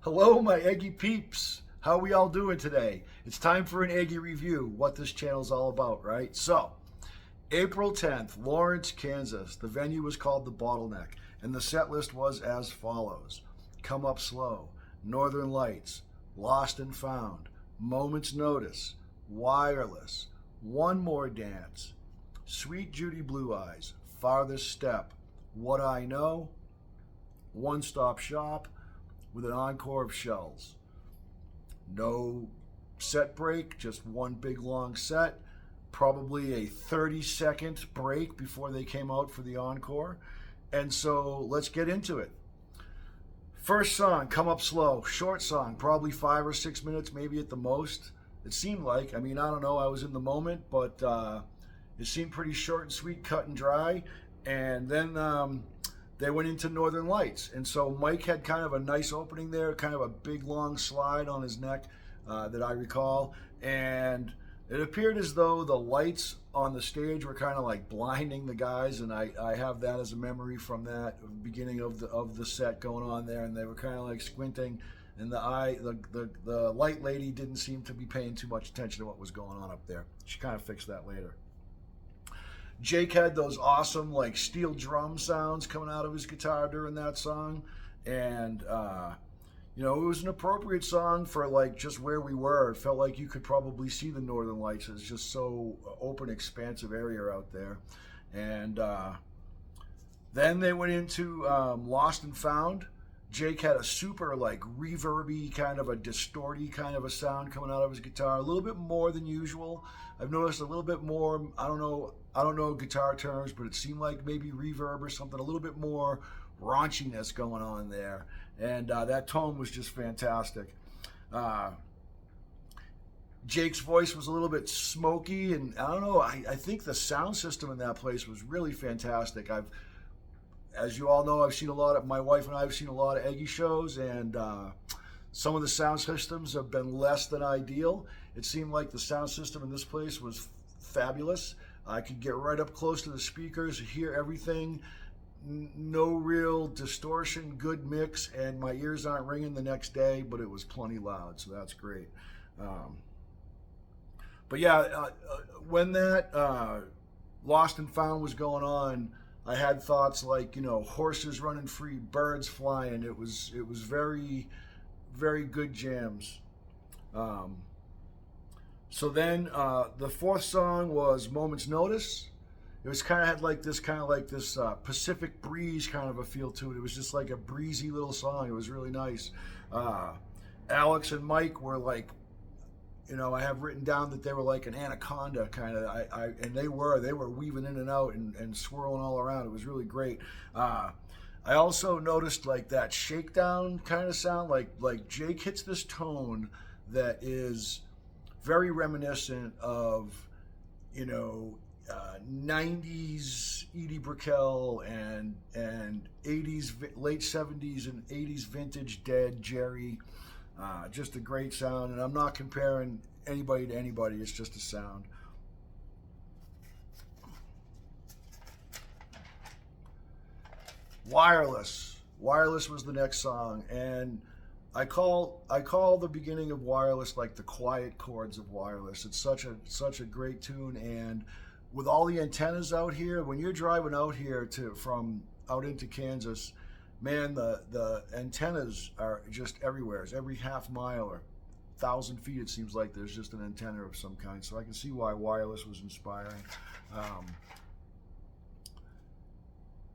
Hello, my Eggy peeps. How we all doing today? It's time for an Eggy review, what this channel's all about, right? So, April 10th, Lawrence, Kansas. The venue was called the Bottleneck, and the set list was as follows. Come Up Slow, Northern Lights, Lost and Found, Moment's Notice, Wireless, One More Dance, Sweet Judy Blue Eyes, Farthest Step, What I Know, One Stop Shop, with an encore of Shells. No set break, just one big long set. Probably a 30-second break before they came out for the encore. And so let's get into it. First song, Come Up Slow. Short song, probably 5 or 6 minutes, maybe at the most. It seemed like. I mean, I don't know. I was in the moment, but it seemed pretty short and sweet, cut and dry. And then they went into Northern Lights. And so Mike had kind of a nice opening there, kind of a big long slide on his neck that I recall. And it appeared as though the lights on the stage were kind of like blinding the guys, and I have that as a memory from that beginning of the set going on there, and they were kind of like squinting, and the light lady didn't seem to be paying too much attention to what was going on up there. She kind of fixed that later. Jake had those awesome like steel drum sounds coming out of his guitar during that song, and it was an appropriate song for like just where we were. It felt like you could probably see the Northern Lights. It's just so open, expansive area out there. And then they went into Lost and Found. Jake had a super like reverby, kind of a distorty kind of a sound coming out of his guitar, a little bit more than usual. I've noticed a little bit more. I don't know guitar terms, but it seemed like maybe reverb or something, a little bit more raunchiness going on there, and that tone was just fantastic. Jake's voice was a little bit smoky, and I don't know, I think the sound system in that place was really fantastic. As you all know, my wife and I have seen a lot of Eggy shows, and some of the sound systems have been less than ideal. It seemed like the sound system in this place was fabulous. I could get right up close to the speakers, hear everything, no real distortion, good mix, and my ears aren't ringing the next day, but it was plenty loud, so that's great. But yeah, when that Lost and Found was going on, I had thoughts like, horses running free, birds flying. It was very, very good jams. So then the fourth song was Moment's Notice. It was kind of like this Pacific breeze kind of a feel to it. It was just like a breezy little song. It was really nice. Alex and Mike were like, I have written down that they were like an anaconda kind of. And they were weaving in and out and swirling all around. It was really great. I also noticed like that shakedown kind of sound. Like Jake hits this tone that is very reminiscent of 90s Edie Brickell and 80s, late 70s and 80s vintage Dead Jerry. Just a great sound, and I'm not comparing anybody to anybody. It's just a sound. Wireless was the next song, and I call the beginning of Wireless like the quiet chords of Wireless. It's such a great tune, and with all the antennas out here, when you're driving out here from out into Kansas, man, the antennas are just everywhere. It's every half mile or 1,000 feet, it seems like there's just an antenna of some kind. So I can see why Wireless was inspiring.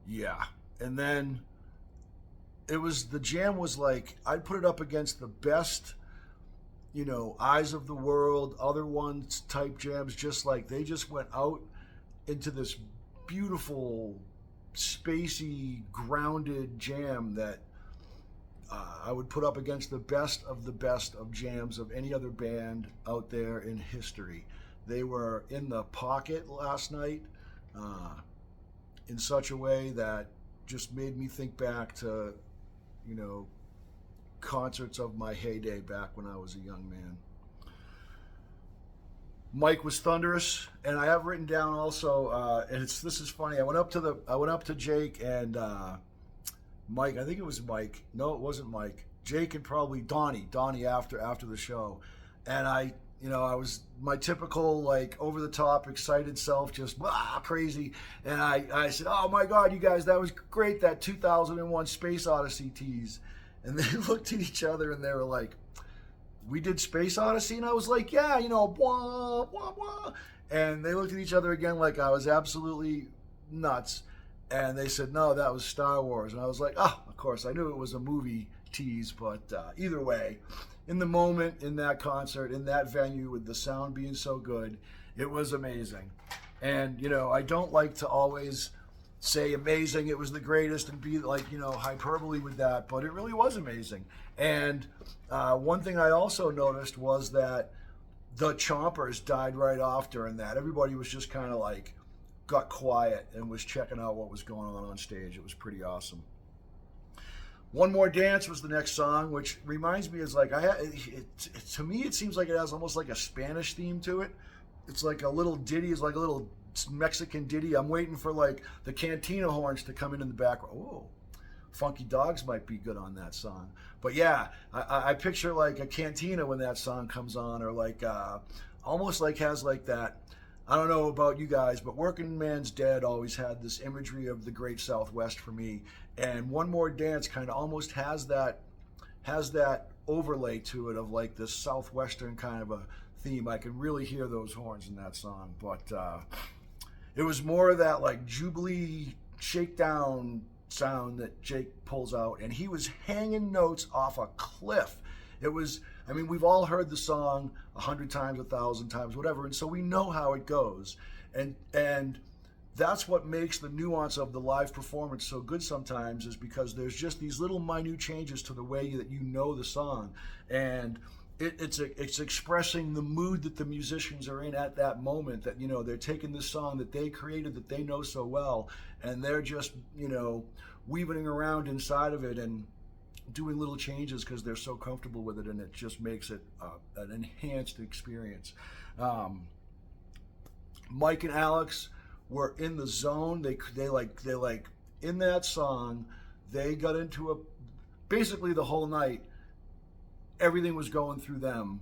Yeah, and then the jam was like, I'd put it up against the best, Eyes of the World, other ones type jams, just like they just went out into this beautiful, spacey, grounded jam that I would put up against the best of jams of any other band out there in history. They were in the pocket last night in such a way that just made me think back to, concerts of my heyday back when I was a young man. Mike was thunderous, and I have written down also, and this is funny. I went up to Jake and Mike. I think it was Mike. No, it wasn't Mike. Jake and probably Donnie after the show, and I was my typical like over the top excited self, just crazy, and I said, "Oh my God, you guys, that was great, that 2001 Space Odyssey tease," and they looked at each other and they were like, "We did Space Odyssey," and I was like, "Yeah, blah blah blah," and they looked at each other again like I was absolutely nuts. And they said, "No, that was Star Wars." And I was like, "Oh, of course, I knew it was a movie tease." But either way, in the moment, in that concert, in that venue, with the sound being so good, it was amazing. And, I don't like to always say amazing, it was the greatest, and be like, hyperbole with that. But it really was amazing. And one thing I also noticed was that the Chompers died right off during that. Everybody was just kind of like, got quiet and was checking out what was going on stage. It was pretty awesome. One More Dance was the next song, which reminds me, is like to me it seems like it has almost like a Spanish theme to it. It's like a little ditty, it's like a little Mexican ditty. I'm waiting for like the cantina horns to come in the background. Oh, Funky Dogs might be good on that song. But yeah, I picture like a cantina when that song comes on, or like almost like has like that. I don't know about you guys, but Working Man's Dead always had this imagery of the Great Southwest for me. And One More Dance kind of almost has that overlay to it of like this Southwestern kind of a theme. I can really hear those horns in that song. But it was more of that like Jubilee shakedown sound that Jake pulls out. And he was hanging notes off a cliff. It was, we've all heard the song 100 times, 1,000 times, whatever, and so we know how it goes. And that's what makes the nuance of the live performance so good sometimes, is because there's just these little minute changes to the way that you know the song. And it's expressing the mood that the musicians are in at that moment, that, they're taking this song that they created, that they know so well, and they're just, weaving around inside of it and doing little changes because they're so comfortable with it, and it just makes it an enhanced experience. Mike and Alex were in the zone. They like in that song, they got into basically the whole night, everything was going through them.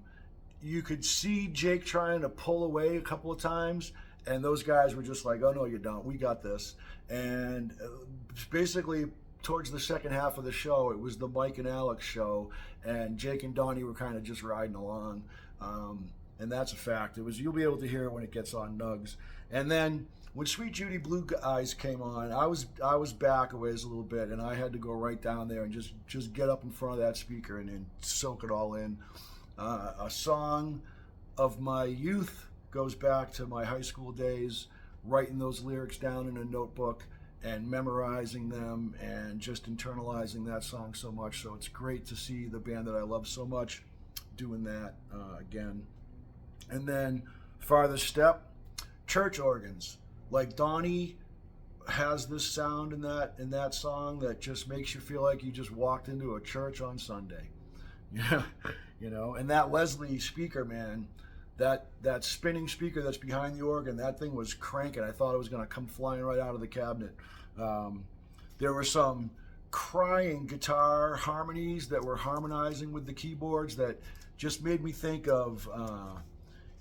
You could see Jake trying to pull away a couple of times, and those guys were just like, "Oh no, you don't, we got this." And basically towards the second half of the show, it was the Mike and Alex show, and Jake and Donnie were kind of just riding along, and that's a fact. You'll be able to hear it when it gets on Nugs. And then when Sweet Judy Blue Eyes came on, I was back a ways a little bit, and I had to go right down there and just get up in front of that speaker and soak it all in. A song of my youth goes back to my high school days, writing those lyrics down in a notebook and memorizing them and just internalizing that song so much. So it's great to see the band that I love so much doing that again. And then farthest step, church organs. Like Donnie has this sound in that song that just makes you feel like you just walked into a church on Sunday. Yeah, and that Leslie speaker, man, that spinning speaker that's behind the organ, that thing was cranking. I thought it was going to come flying right out of the cabinet. There were some crying guitar harmonies that were harmonizing with the keyboards that just made me think of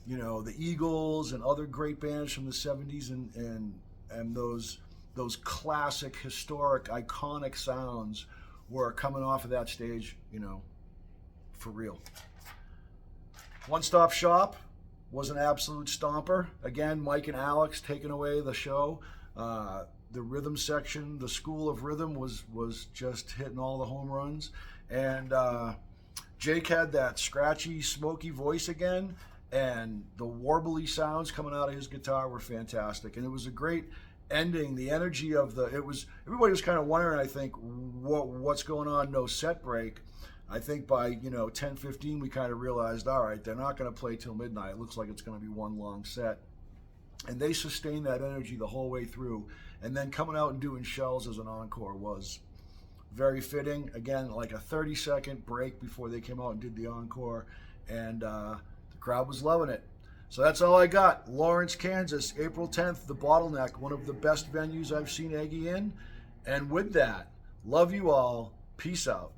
the Eagles and other great bands from the 70s, and those classic, historic, iconic sounds were coming off of that stage, for real. One Stop Shop was an absolute stomper. Again, Mike and Alex taking away the show. The rhythm section, the School of Rhythm, was just hitting all the home runs. And Jake had that scratchy, smoky voice again, and the warbly sounds coming out of his guitar were fantastic. And it was a great ending. The energy of everybody was kind of wondering, I think, what's going on, no set break. I think by 10:15 we kind of realized, all right, they're not going to play till midnight. It looks like it's going to be one long set. And they sustained that energy the whole way through. And then coming out and doing Shells as an encore was very fitting. Again, like a 30-second break before they came out and did the encore. And the crowd was loving it. So that's all I got. Lawrence, Kansas, April 10th, the Bottleneck, one of the best venues I've seen Eggy in. And with that, love you all. Peace out.